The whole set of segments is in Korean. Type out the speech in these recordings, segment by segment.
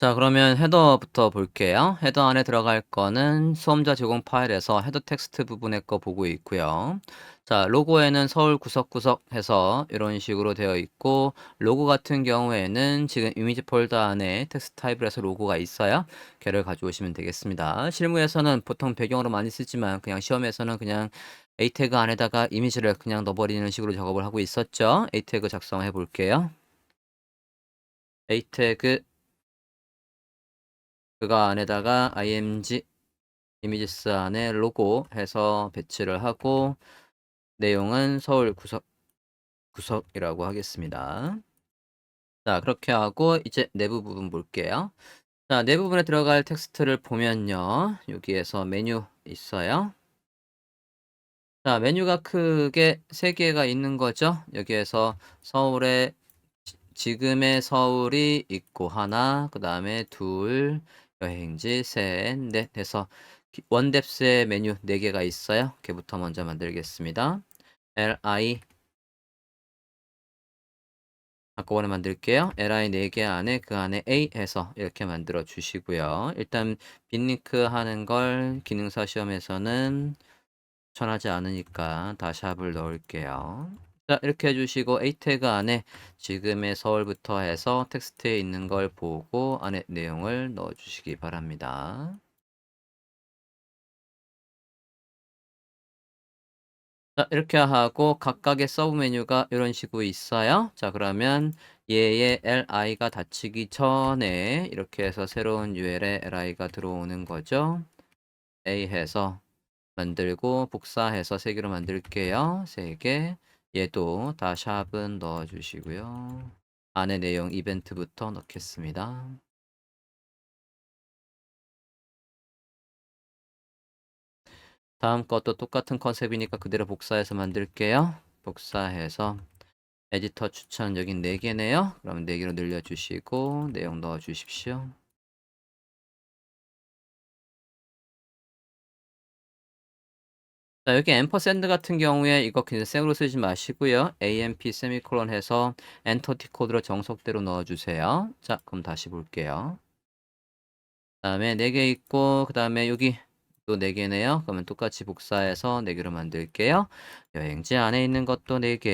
자, 그러면 헤더부터 볼게요. 헤더 안에 들어갈 거는 수험자 제공 파일에서 헤더 텍스트 부분의 거 보고 있고요. 자, 로고에는 서울 구석구석 해서 이런 식으로 되어 있고, 로고 같은 경우에는 지금 이미지 폴더 안에 텍스트 타입을 해서 로고가 있어요. 걔를 가져오시면 되겠습니다. 실무에서는 보통 배경으로 많이 쓰지만 그냥 시험에서는 그냥 A 태그 안에다가 이미지를 그냥 넣어버리는 식으로 작업을 하고 있었죠. A 태그 작성해 볼게요. A 태그 그거 안에다가 img 이미지스 안에 로고 해서 배치를 하고 내용은 서울 구석이라고 하겠습니다. 자, 그렇게 하고 이제 내부 부분 볼게요. 자, 내부 부분에 들어갈 텍스트를 보면요. 여기에서 메뉴 있어요. 자, 메뉴가 크게 3개가 있는 거죠. 여기에서 서울에 지금의 서울이 있고 하나, 그 다음에 둘, 여행지 셋, 넷 해서 원뎁스의 메뉴 4개가 있어요. 걔부터 먼저 만들겠습니다. li 한꺼번에 만들게요. li 4개 안에 그 안에 a 해서 이렇게 만들어 주시고요. 일단 빈링크 하는 걸 기능사 시험에서는 추천하지 않으니까 다샵을 넣을게요. 자, 이렇게 해주시고 A 태그 안에 지금의 서울부터 해서 텍스트에 있는 걸 보고 안에 내용을 넣어주시기 바랍니다. 자, 이렇게 하고 각각의 서브 메뉴가 이런 식으로 있어요. 자, 그러면 얘의 li가 닫히기 전에 이렇게 해서 새로운 UL에 li가 들어오는 거죠. A 해서 만들고 복사해서 3개로 만들게요. 3개. 얘도 다 샵은 넣어주시고요. 안에 내용 이벤트부터 넣겠습니다. 다음 것도 똑같은 컨셉이니까 그대로 복사해서 만들게요. 복사해서 에디터 추천 여긴 4개네요. 그럼 4개로 늘려주시고 내용 넣어주십시오. 자, 여기 앰퍼샌드 같은 경우에 이거 그냥 생으로 쓰지 마시고요. AMP 세미콜론 해서 엔터티 코드로 정석대로 넣어주세요. 자, 그럼 다시 볼게요. 다음에 4개 있고 그 다음에 여기 또 4개네요. 그러면 똑같이 복사해서 4개로 만들게요. 여행지 안에 있는 것도 4개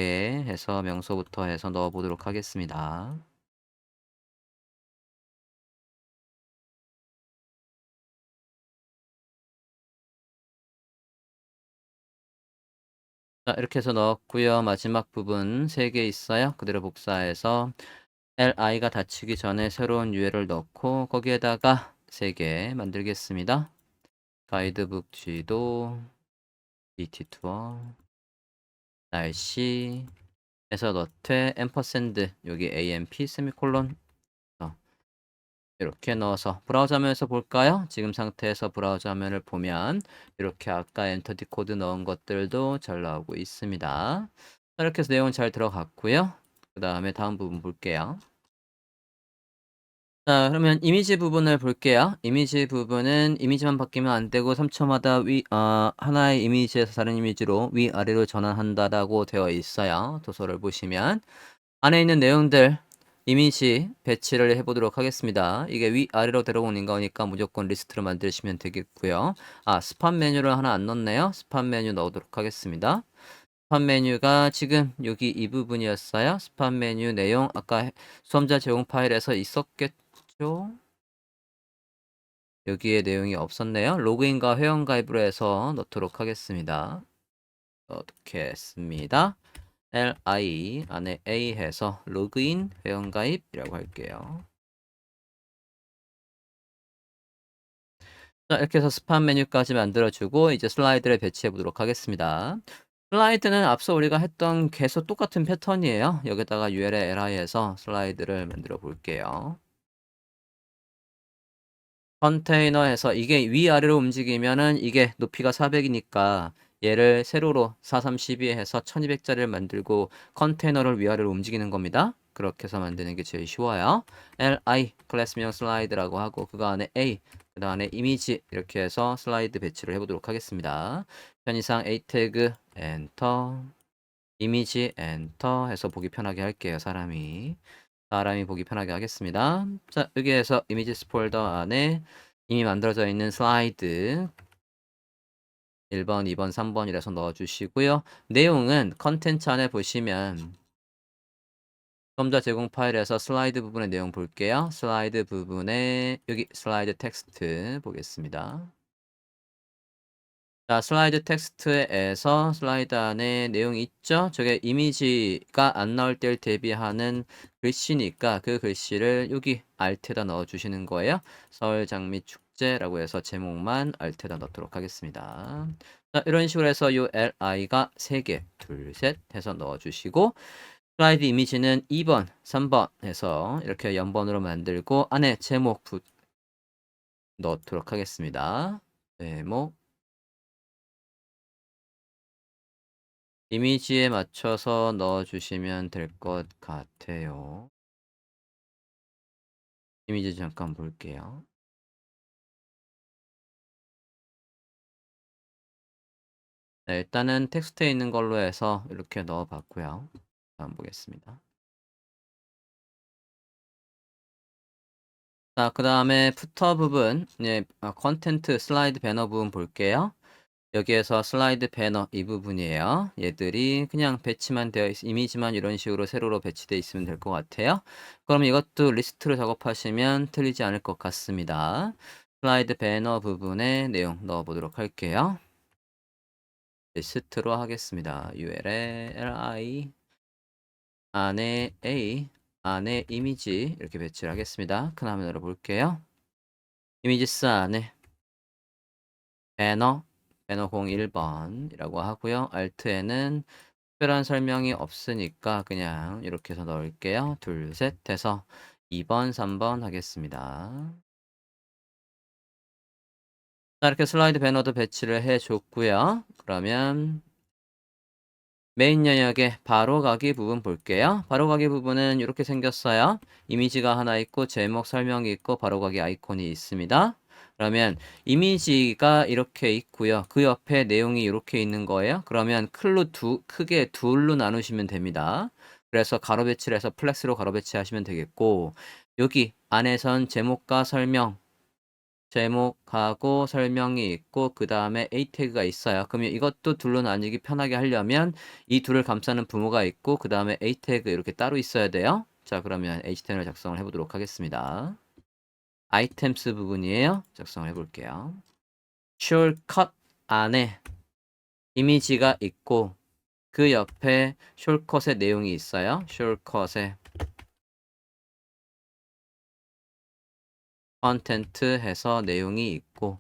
해서 명소부터 해서 넣어보도록 하겠습니다. 자, 이렇게 해서 넣었고요. 마지막 부분 3개 있어요. 그대로 복사해서 li가 닫히기 전에 새로운 URL을 넣고 거기에다가 3개 만들겠습니다. 가이드북 지도, BT 투어, 날씨 해서 넣되 앰퍼샌드 여기 AMP 세미콜론 이렇게 넣어서 브라우저 화면에서 볼까요? 지금 상태에서 브라우저 화면을 보면 이렇게 아까 엔터티 코드 넣은 것들도 잘 나오고 있습니다. 이렇게 해서 내용 잘 들어갔고요. 그 다음에 다음 부분 볼게요. 자, 그러면 이미지 부분을 볼게요. 이미지 부분은 이미지만 바뀌면 안 되고 3초마다 하나의 이미지에서 다른 이미지로 위아래로 전환한다라고 되어 있어요. 도서를 보시면. 안에 있는 내용들 이미지 배치를 해보도록 하겠습니다. 이게 위아래로 데려오는 거니까 무조건 리스트로 만드시면 되겠고요. 아, 스팟 메뉴를 하나 안 넣었네요. 스팟 메뉴 넣도록 하겠습니다. 스팟 메뉴가 지금 여기 이 부분이었어요. 스팟 메뉴 내용 아까 수험자 제공 파일에서 있었겠죠? 여기에 내용이 없었네요. 로그인과 회원가입으로 해서 넣도록 하겠습니다. 넣겠습니다. li 안에 a 해서 로그인 회원가입이라고 할게요. 자, 이렇게 해서 스팟 메뉴까지 만들어주고 이제 슬라이드를 배치해 보도록 하겠습니다. 슬라이드는 앞서 우리가 했던 계속 똑같은 패턴이에요. 여기다가 UL에 li에서 슬라이드를 만들어 볼게요. 컨테이너에서 이게 위아래로 움직이면은 이게 높이가 400이니까 얘를 세로로 4312 해서 1200짜리를 만들고 컨테이너를 위아래로 움직이는 겁니다. 그렇게 해서 만드는 게 제일 쉬워요. li 클래스명 슬라이드라고 하고 그거 안에 a 그 다음에 이미지 이렇게 해서 슬라이드 배치를 해보도록 하겠습니다. 편의상 a 태그 엔터 이미지 엔터 해서 보기 편하게 할게요. 사람이 사람이 보기 편하게 하겠습니다. 자, 여기에서 이미지스 폴더 안에 이미 만들어져 있는 슬라이드 1번, 2번, 3번이라서 넣어주시고요. 내용은 컨텐츠 안에 보시면 수험자 제공 파일에서 슬라이드 부분의 내용 볼게요. 슬라이드 부분에 여기 슬라이드 텍스트 보겠습니다. 자, 슬라이드 텍스트에서 슬라이드 안에 내용이 있죠? 저게 이미지가 안 나올 때를 대비하는 글씨니까 그 글씨를 여기 알트에다 넣어주시는 거예요. 서울 장미 축제라고 해서 제목만 알트에다 넣도록 하겠습니다. 자, 이런 식으로 해서 요 li가 3개, 둘, 셋 해서 넣어주시고 슬라이드 이미지는 2번, 3번 해서 이렇게 연번으로 만들고 안에 제목 넣도록 하겠습니다. 제목 이미지에 맞춰서 넣어주시면 될 것 같아요. 이미지 잠깐 볼게요. 네, 일단은 텍스트에 있는 걸로 해서 이렇게 넣어봤고요. 다음 보겠습니다. 자, 그 다음에 푸터 부분, 컨텐트 슬라이드 배너 부분 볼게요. 여기에서 슬라이드 배너 이 부분이에요. 얘들이 그냥 배치만 되어 이미지만 이런 식으로 세로로 배치되어 있으면 될 것 같아요. 그럼 이것도 리스트로 작업하시면 틀리지 않을 것 같습니다. 슬라이드 배너 부분에 내용 넣어보도록 할게요. 리스트로 하겠습니다. UL에 li 안에 a 안에 이미지 이렇게 배치를 하겠습니다. 큰 화면으로 볼게요. 이미지스 안에 배너 01번이라고 하고요. 알트에는 특별한 설명이 없으니까 그냥 이렇게 해서 넣을게요. 둘, 셋 해서 2번, 3번 하겠습니다. 자, 이렇게 슬라이드 배너도 배치를 해줬고요. 그러면 메인 영역의 바로가기 부분 볼게요. 바로가기 부분은 이렇게 생겼어요. 이미지가 하나 있고 제목 설명이 있고 바로가기 아이콘이 있습니다. 그러면 이미지가 이렇게 있고요. 그 옆에 내용이 이렇게 있는 거예요. 그러면 크게 둘로 나누시면 됩니다. 그래서 가로 배치를 해서 플렉스로 가로 배치하시면 되겠고 여기 안에선 제목과 설명 제목하고 설명이 있고 그 다음에 A 태그가 있어요. 그러면 이것도 둘로 나뉘기 편하게 하려면 이 둘을 감싸는 부모가 있고 그 다음에 A 태그 이렇게 따로 있어야 돼요. 자, 그러면 HTML 작성을 해보도록 하겠습니다. 아이템스 부분이에요. 작성을 해볼게요. 숄컷 안에 이미지가 있고 그 옆에 숄컷의 내용이 있어요. 숄컷의 컨텐트 해서 내용이 있고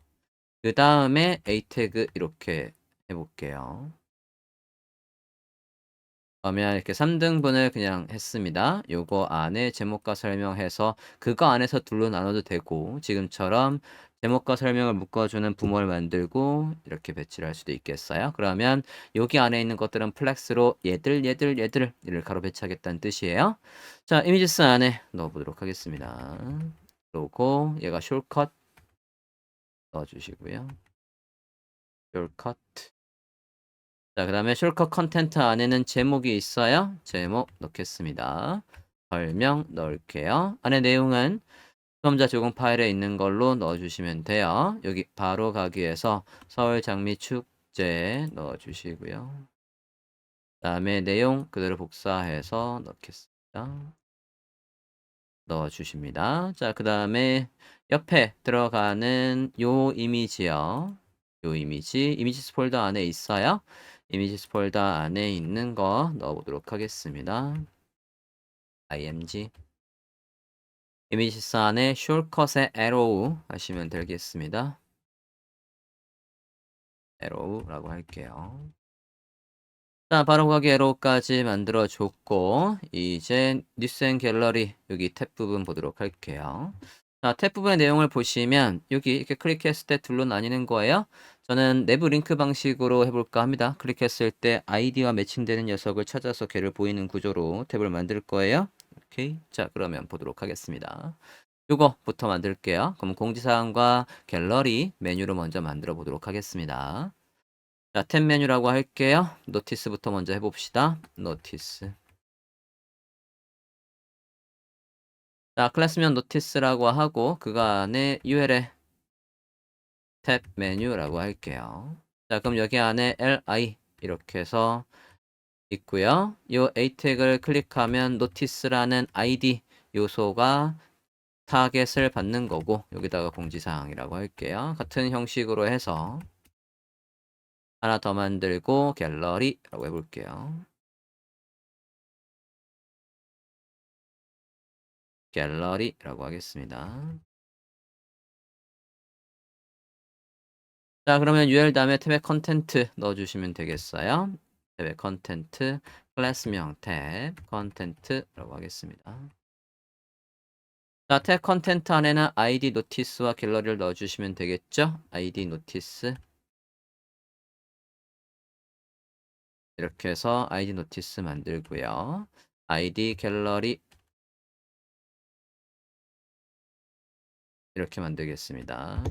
그 다음에 A 태그 이렇게 해볼게요. 그러면 이렇게 3등분을 그냥 했습니다. 요거 안에 제목과 설명해서 그거 안에서 둘로 나눠도 되고 지금처럼 제목과 설명을 묶어주는 부모를 만들고 이렇게 배치를 할 수도 있겠어요. 그러면 여기 안에 있는 것들은 플렉스로 얘를 가로 배치하겠다는 뜻이에요. 자, 이미지스 안에 넣어보도록 하겠습니다. 로고 얘가 숄컷 넣어주시고요. 숄컷 자, 그 다음에 숄컷 컨텐트 안에는 제목이 있어요. 제목 넣겠습니다. 설명 넣을게요. 안에 내용은 수험자 제공 파일에 있는 걸로 넣어주시면 돼요. 여기 바로 가기에서 서울 장미 축제 넣어주시고요. 그 다음에 내용 그대로 복사해서 넣겠습니다. 넣어주십니다. 자, 그 다음에 옆에 들어가는 요 이미지요. 요 이미지스 폴더 안에 있어요. 이미지스 폴더 안에 있는 거 넣어보도록 하겠습니다. img 이미지스 안에 숄컷의 arrow 하시면 되겠습니다. arrow라고 할게요. 자, 바로 가기 에로우까지 만들어줬고 이제 뉴스 앤 갤러리 여기 탭 부분 보도록 할게요. 자, 탭 부분의 내용을 보시면 여기 이렇게 클릭했을 때 둘로 나뉘는 거예요. 저는 내부 링크 방식으로 해볼까 합니다. 클릭했을 때 아이디와 매칭되는 녀석을 찾아서 걔를 보이는 구조로 탭을 만들 거예요. 오케이. 자, 그러면 보도록 하겠습니다. 요거부터 만들게요. 그럼 공지사항과 갤러리 메뉴로 먼저 만들어 보도록 하겠습니다. 자, 탭 메뉴라고 할게요. 노티스부터 먼저 해봅시다. 노티스. 자, 클래스명 노티스라고 하고 그거 안에 UL의 탭 메뉴라고 할게요. 자, 그럼 여기 안에 li 이렇게 해서 있고요. 요 a 태그를 클릭하면 노티스라는 id 요소가 타겟을 받는 거고 여기다가 공지사항이라고 할게요. 같은 형식으로 해서 하나 더 만들고 갤러리라고 해볼게요. 갤러리라고 하겠습니다. 자, 그러면 UL 다음에 탭에 컨텐트 넣어주시면 되겠어요. 탭에 컨텐트, 클래스명 탭, 컨텐트라고 하겠습니다. 자, 탭 컨텐트 안에는 ID 노티스와 갤러리를 넣어주시면 되겠죠? ID 노티스 이렇게 해서 ID 노티스 만들고요. ID 갤러리 이렇게 만들겠습니다.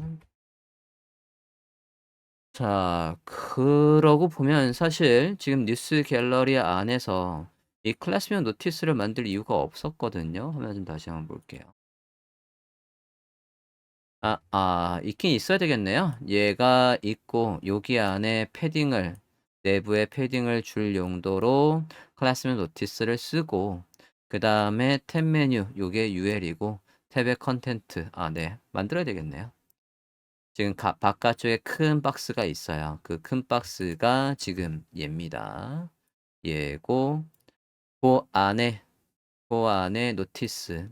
자, 그러고 보면 사실 지금 뉴스 갤러리 안에서 이 클래스명 노티스를 만들 이유가 없었거든요. 화면 좀 다시 한번 볼게요. 있긴 있어야 되겠네요. 얘가 있고 여기 안에 패딩을 내부에 패딩을 줄 용도로 클래스명 노티스를 쓰고 그 다음에 탭 메뉴 요게 UL이고 탭의 컨텐트 네 만들어야 되겠네요. 지금 바깥쪽에 큰 박스가 있어요. 그 큰 박스가 지금 얘입니다. 얘고 그 안에 노티스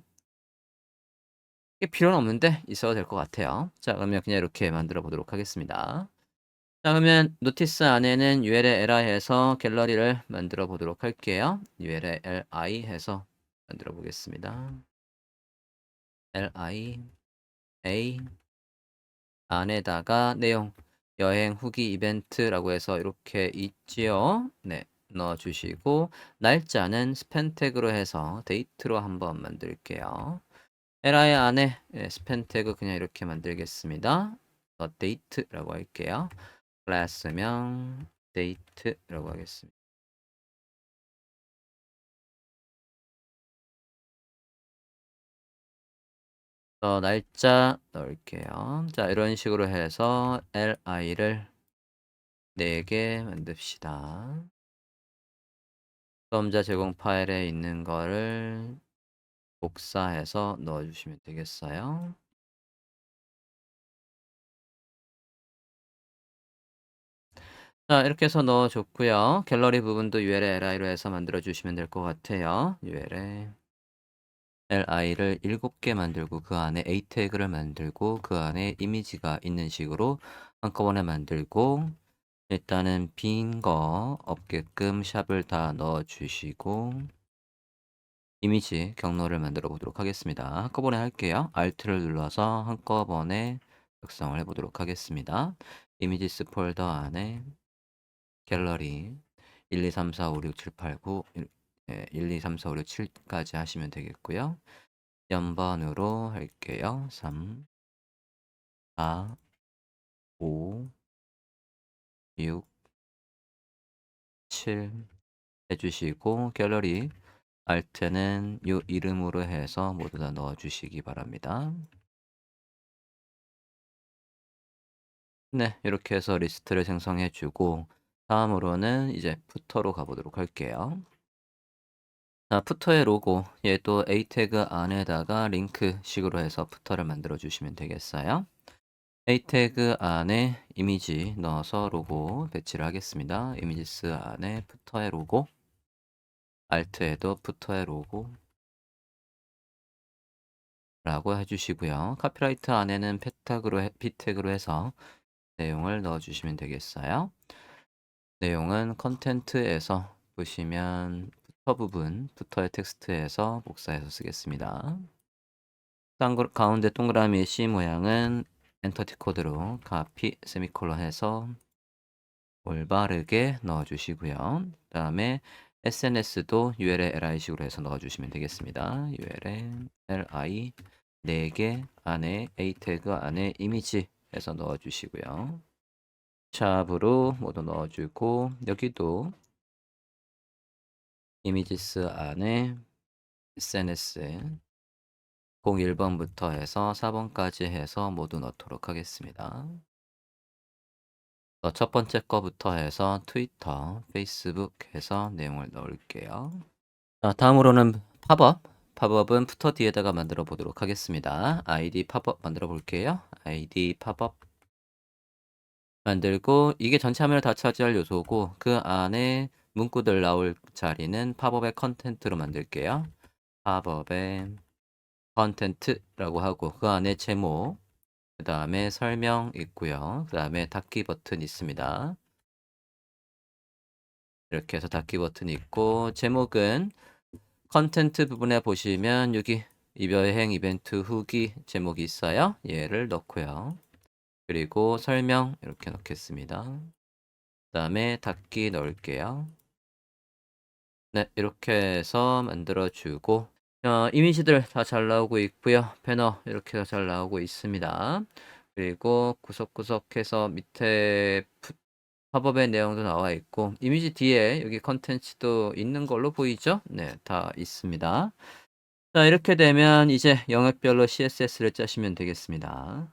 이게 필요는 없는데 있어도 될 것 같아요. 자, 그러면 그냥 이렇게 만들어 보도록 하겠습니다. 자, 그러면 노티스 안에는 UL의 li 해서 갤러리를 만들어 보도록 할게요. UL의 li 해서 만들어 보겠습니다. li a 안에다가 내용 여행 후기 이벤트라고 해서 이렇게 있지요. 네, 넣어주시고 날짜는 스팬 태그로 해서 데이트로 한번 만들게요. li 안에 스팬 태그 그냥 이렇게 만들겠습니다. 데이트라고 할게요. 클래스명 데이트라고 하겠습니다. 날짜 넣을게요. 자, 이런 식으로 해서 li를 4개 만듭시다. 수험자 제공 파일에 있는 거를 복사해서 넣어주시면 되겠어요. 자, 이렇게 해서 넣어줬고요. 갤러리 부분도 UL의 li로 해서 만들어주시면 될 것 같아요. UL의 li를 7개 만들고 그 안에 a 태그를 만들고 그 안에 이미지가 있는 식으로 한꺼번에 만들고 일단은 빈 거 없게끔 샵을 다 넣어주시고 이미지 경로를 만들어 보도록 하겠습니다. 한꺼번에 할게요. Alt를 눌러서 한꺼번에 작성을 해보도록 하겠습니다. 이미지스 폴더 안에 갤러리 1, 2, 3, 4, 5, 6, 7, 8, 9 1, 2, 3, 4, 5, 6, 7까지 하시면 되겠고요. 연번으로 할게요. 3, 4, 5, 6, 7 해주시고 갤러리 Alt는 요 이름으로 해서 모두 다 넣어주시기 바랍니다. 네, 이렇게 해서 리스트를 생성해 주고 다음으로는 이제 푸터로 가보도록 할게요. 자, 푸터의 로고 얘도 a 태그 안에다가 링크 식으로 해서 푸터를 만들어 주시면 되겠어요. a 태그 안에 이미지 넣어서 로고 배치를 하겠습니다. 이미지스 안에 푸터의 로고 Alt에도 푸터의 로고 라고 해주시고요. 카피라이트 안에는 p 태그로 해서 내용을 넣어주시면 되겠어요. 내용은 컨텐트에서 보시면 푸터 부분, 푸터의 텍스트에서 복사해서 쓰겠습니다. 가운데 동그라미의 C 모양은 엔터티 코드로 카피 세미콜론 해서 올바르게 넣어주시고요. 그 다음에 SNS도 UL의 li식으로 해서 넣어주시면 되겠습니다. UL의 li 4개 안에 a 태그 안에 이미지 해서 넣어주시고요. 샵으로 모두 넣어주고 여기도 이미지스 안에 SNS 01번부터 해서 4번까지 해서 모두 넣도록 하겠습니다. 첫 번째 거부터 해서 트위터, 페이스북 해서 내용을 넣을게요. 자, 다음으로는 팝업. 팝업은 푸터 뒤에다가 만들어 보도록 하겠습니다. 아이디 팝업 만들어 볼게요. 아이디 팝업 만들고 이게 전체 화면을 다 차지할 요소고 그 안에 문구들 나올 자리는 팝업의 컨텐트로 만들게요. 팝업의 컨텐트라고 하고 그 안에 제목, 그 다음에 설명 있고요. 그 다음에 닫기 버튼 있습니다. 이렇게 해서 닫기 버튼 있고 제목은 컨텐트 부분에 보시면 여기 이별행 이벤트 후기 제목이 있어요. 얘를 넣고요. 그리고 설명 이렇게 넣겠습니다. 그 다음에 닫기 넣을게요. 네, 이렇게 해서 만들어주고 이미지들 다 잘 나오고 있고요. 배너 이렇게 잘 나오고 있습니다. 그리고 구석구석해서 밑에 팝업의 내용도 나와 있고 이미지 뒤에 여기 컨텐츠도 있는 걸로 보이죠? 네, 다 있습니다. 자, 이렇게 되면 이제 영역별로 CSS를 짜시면 되겠습니다.